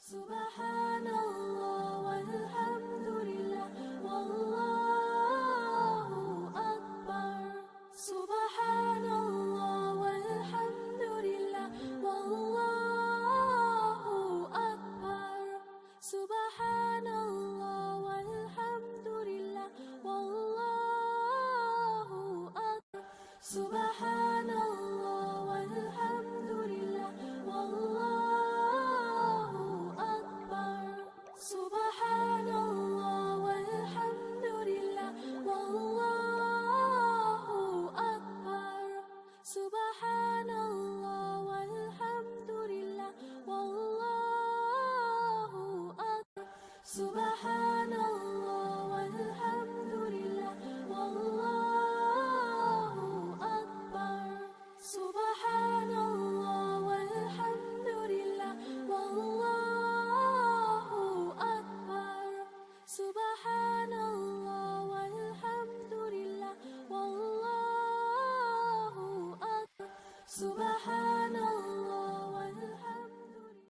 Subhanallah walhamdulillah wallahu akbar. Subhanallah walhamdulillah wallahu akbar. Subhanallah walhamdulillah wallahu akbar. Subhanallah walhamdulillah wallahu akbar. Subhanallah walhamdulillah wallahu akbar. Subhanallah walhamdulillah wallahu akbar. Subhanallah walhamdulillah wallahu akbar. Subhanallah walhamdulillah wallahu akbar. Subhanallah walhamdulillah wallahu akbar. Subhanallah